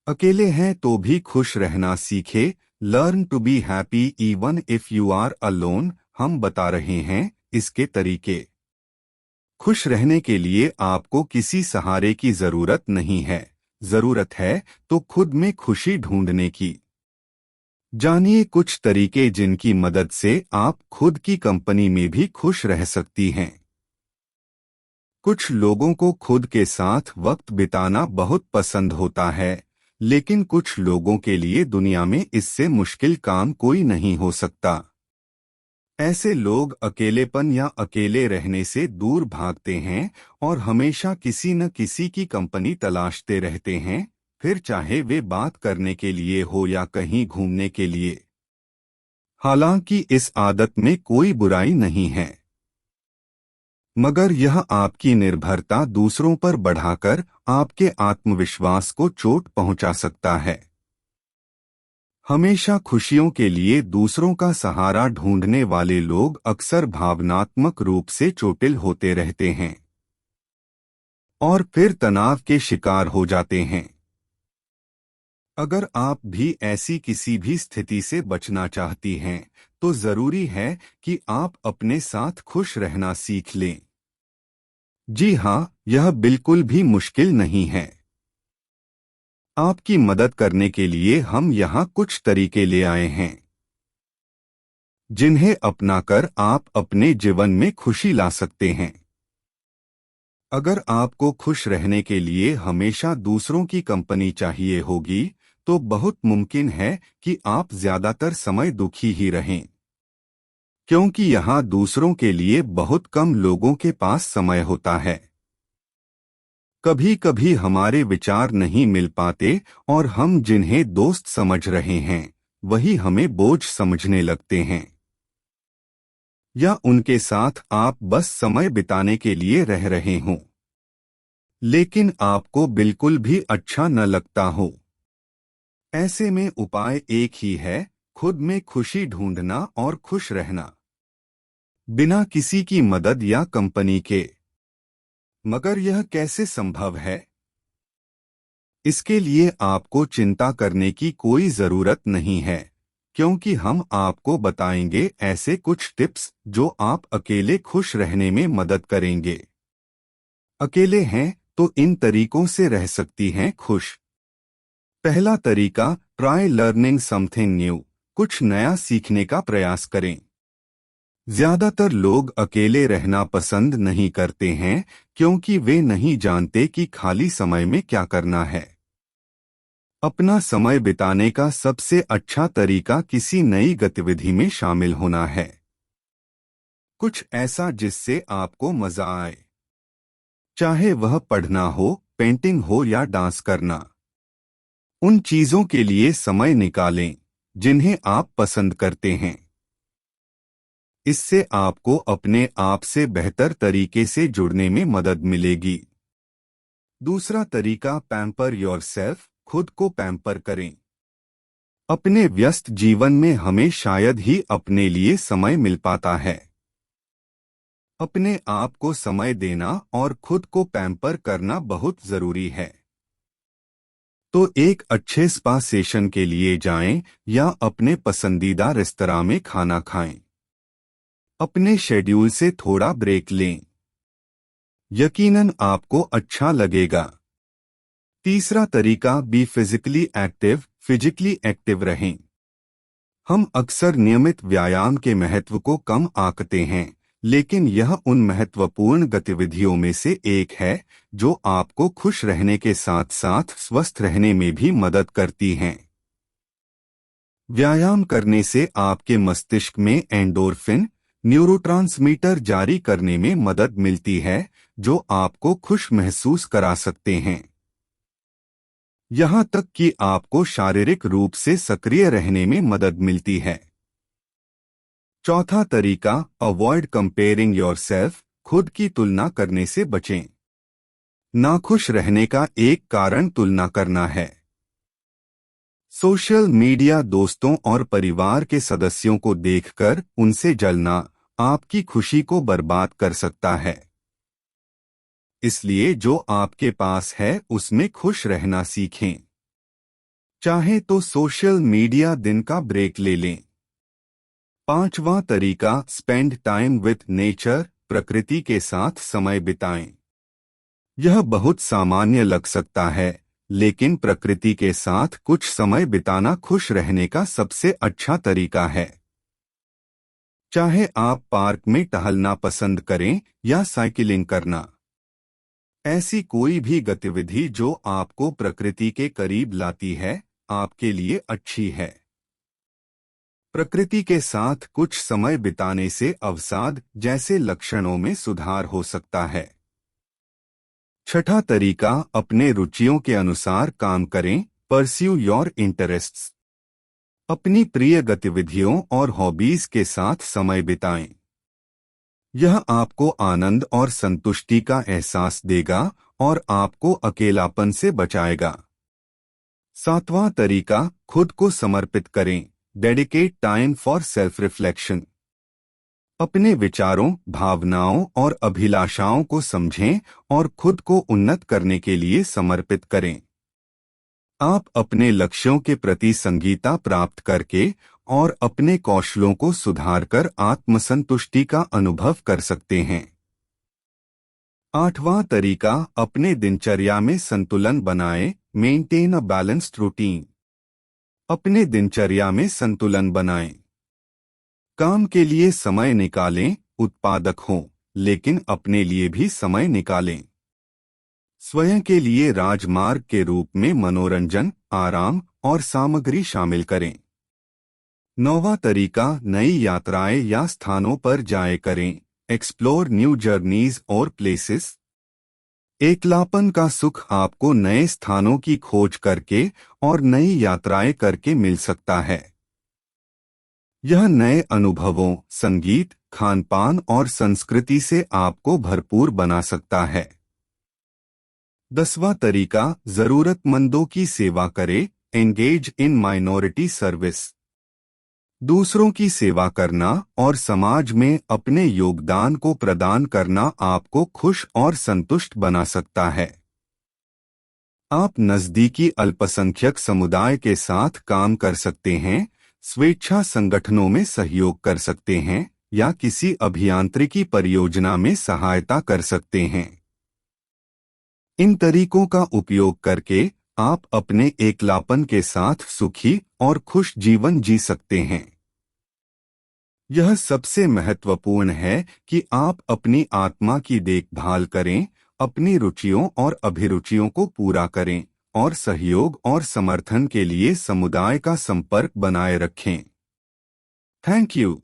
अकेले हैं तो भी खुश रहना सीखे। Learn to be happy even if you are alone. हम बता रहे हैं इसके तरीके। खुश रहने के लिए आपको किसी सहारे की जरूरत नहीं है। जरूरत है तो खुद में खुशी ढूंढने की। जानिए कुछ तरीके जिनकी मदद से आप खुद की कंपनी में भी खुश रह सकती हैं। कुछ लोगों को खुद के साथ वक्त बिताना बहुत पसंद होता है, लेकिन कुछ लोगों के लिए दुनिया में इससे मुश्किल काम कोई नहीं हो सकता। ऐसे लोग अकेलेपन या अकेले रहने से दूर भागते हैं और हमेशा किसी न किसी की कंपनी तलाशते रहते हैं, फिर चाहे वे बात करने के लिए हो या कहीं घूमने के लिए। हालांकि इस आदत में कोई बुराई नहीं है, मगर यह आपकी निर्भरता दूसरों पर बढ़ाकर आपके आत्मविश्वास को चोट पहुंचा सकता है। हमेशा खुशियों के लिए दूसरों का सहारा ढूंढने वाले लोग अक्सर भावनात्मक रूप से चोटिल होते रहते हैं और फिर तनाव के शिकार हो जाते हैं। अगर आप भी ऐसी किसी भी स्थिति से बचना चाहती हैं, तो जरूरी है कि आप अपने साथ खुश रहना सीख लें। जी हाँ, यह बिल्कुल भी मुश्किल नहीं है। आपकी मदद करने के लिए हम यहाँ कुछ तरीके ले आए हैं, जिन्हें अपनाकर आप अपने जीवन में खुशी ला सकते हैं। अगर आपको खुश रहने के लिए हमेशा दूसरों की कंपनी चाहिए होगी, तो बहुत मुमकिन है कि आप ज्यादातर समय दुखी ही रहें, क्योंकि यहाँ दूसरों के लिए बहुत कम लोगों के पास समय होता है। कभी कभी हमारे विचार नहीं मिल पाते और हम जिन्हें दोस्त समझ रहे हैं, वही हमें बोझ समझने लगते हैं, या उनके साथ आप बस समय बिताने के लिए रह रहे हों, लेकिन आपको बिल्कुल भी अच्छा न लगता हो। ऐसे में उपाय एक ही है, खुद में खुशी ढूंढना और खुश रहना, बिना किसी की मदद या कंपनी के। मगर यह कैसे संभव है? इसके लिए आपको चिंता करने की कोई जरूरत नहीं है, क्योंकि हम आपको बताएंगे ऐसे कुछ टिप्स जो आप अकेले खुश रहने में मदद करेंगे। अकेले हैं तो इन तरीकों से रह सकती हैं खुश। पहला तरीका, ट्राई लर्निंग समथिंग न्यू। कुछ नया सीखने का प्रयास करें। ज्यादातर लोग अकेले रहना पसंद नहीं करते हैं, क्योंकि वे नहीं जानते कि खाली समय में क्या करना है। अपना समय बिताने का सबसे अच्छा तरीका किसी नई गतिविधि में शामिल होना है। कुछ ऐसा जिससे आपको मजा आए, चाहे वह पढ़ना हो, पेंटिंग हो या डांस करना। उन चीजों के लिए समय निकालें जिन्हें आप पसंद करते हैं। इससे आपको अपने आप से बेहतर तरीके से जुड़ने में मदद मिलेगी। दूसरा तरीका, पैम्पर योरसेल्फ। खुद को पैम्पर करें। अपने व्यस्त जीवन में हमें शायद ही अपने लिए समय मिल पाता है। अपने आप को समय देना और खुद को पैम्पर करना बहुत जरूरी है। तो एक अच्छे स्पा सेशन के लिए जाएं या अपने पसंदीदा रेस्तरां में खाना खाएं। अपने शेड्यूल से थोड़ा ब्रेक लें, यकीनन आपको अच्छा लगेगा। तीसरा तरीका, be physically active. Physically active रहें। हम अक्सर नियमित व्यायाम के महत्व को कम आंकते हैं, लेकिन यह उन महत्वपूर्ण गतिविधियों में से एक है जो आपको खुश रहने के साथ साथ स्वस्थ रहने में भी मदद करती हैं। व्यायाम करने से आपके मस्तिष्क में एंडोर्फिन, न्यूरोट्रांसमीटर जारी करने में मदद मिलती है, जो आपको खुश महसूस करा सकते हैं। यहाँ तक कि आपको शारीरिक रूप से सक्रिय रहने में मदद मिलती है। चौथा तरीका, अवॉइड कंपेयरिंग योरसेल्फ। खुद की तुलना करने से बचें। नाखुश रहने का एक कारण तुलना करना है। सोशल मीडिया दोस्तों और परिवार के सदस्यों को देखकर उनसे जलना आपकी खुशी को बर्बाद कर सकता है। इसलिए जो आपके पास है उसमें खुश रहना सीखें। चाहे तो सोशल मीडिया दिन का ब्रेक ले लें। पांचवा तरीका, स्पेंड टाइम विथ नेचर, प्रकृति के साथ समय बिताएं। यह बहुत सामान्य लग सकता है, लेकिन प्रकृति के साथ कुछ समय बिताना खुश रहने का सबसे अच्छा तरीका है। चाहे आप पार्क में टहलना पसंद करें या साइकिलिंग करना, ऐसी कोई भी गतिविधि जो आपको प्रकृति के करीब लाती है, आपके लिए अच्छी है। प्रकृति के साथ कुछ समय बिताने से अवसाद जैसे लक्षणों में सुधार हो सकता है। छठा तरीका, अपने रुचियों के अनुसार काम करें, परस्यू योर इंटरेस्ट्स। अपनी प्रिय गतिविधियों और हॉबीज के साथ समय बिताएं। यह आपको आनंद और संतुष्टि का एहसास देगा और आपको अकेलापन से बचाएगा। सातवां तरीका, खुद को समर्पित करें, dedicate time for self reflection. अपने विचारों, भावनाओं और अभिलाषाओं को समझें और खुद को उन्नत करने के लिए समर्पित करें। आप अपने लक्ष्यों के प्रति संगीता प्राप्त करके और अपने कौशलों को सुधारकर आत्मसंतुष्टि का अनुभव कर सकते हैं। आठवां तरीका, अपने दिनचर्या में संतुलन बनाएं, मेंटेन अ बैलेंस्ड रूटीन। अपने दिनचर्या में संतुलन बनाएं। काम के लिए समय निकालें, उत्पादक हों, लेकिन अपने लिए भी समय निकालें। स्वयं के लिए राजमार्ग के रूप में मनोरंजन, आराम और सामग्री शामिल करें। नौवां तरीका, नई यात्राएं या स्थानों पर जाएं करें, एक्सप्लोर न्यू जर्नीज और प्लेसेस। एकलापन का सुख आपको नए स्थानों की खोज करके और नई यात्राएं करके मिल सकता है। यह नए अनुभवों, संगीत, खानपान और संस्कृति से आपको भरपूर बना सकता है। 10वां तरीका, जरूरतमंदों की सेवा करें, एंगेज इन माइनॉरिटी सर्विस। दूसरों की सेवा करना और समाज में अपने योगदान को प्रदान करना आपको खुश और संतुष्ट बना सकता है। आप नजदीकी अल्पसंख्यक समुदाय के साथ काम कर सकते हैं, स्वेच्छा संगठनों में सहयोग कर सकते हैं या किसी अभियांत्रिकी परियोजना में सहायता कर सकते हैं। इन तरीकों का उपयोग करके आप अपने एकलापन के साथ सुखी और खुश जीवन जी सकते हैं। यह सबसे महत्वपूर्ण है कि आप अपनी आत्मा की देखभाल करें, अपनी रुचियों और अभिरुचियों को पूरा करें और सहयोग और समर्थन के लिए समुदाय का संपर्क बनाए रखें। Thank you.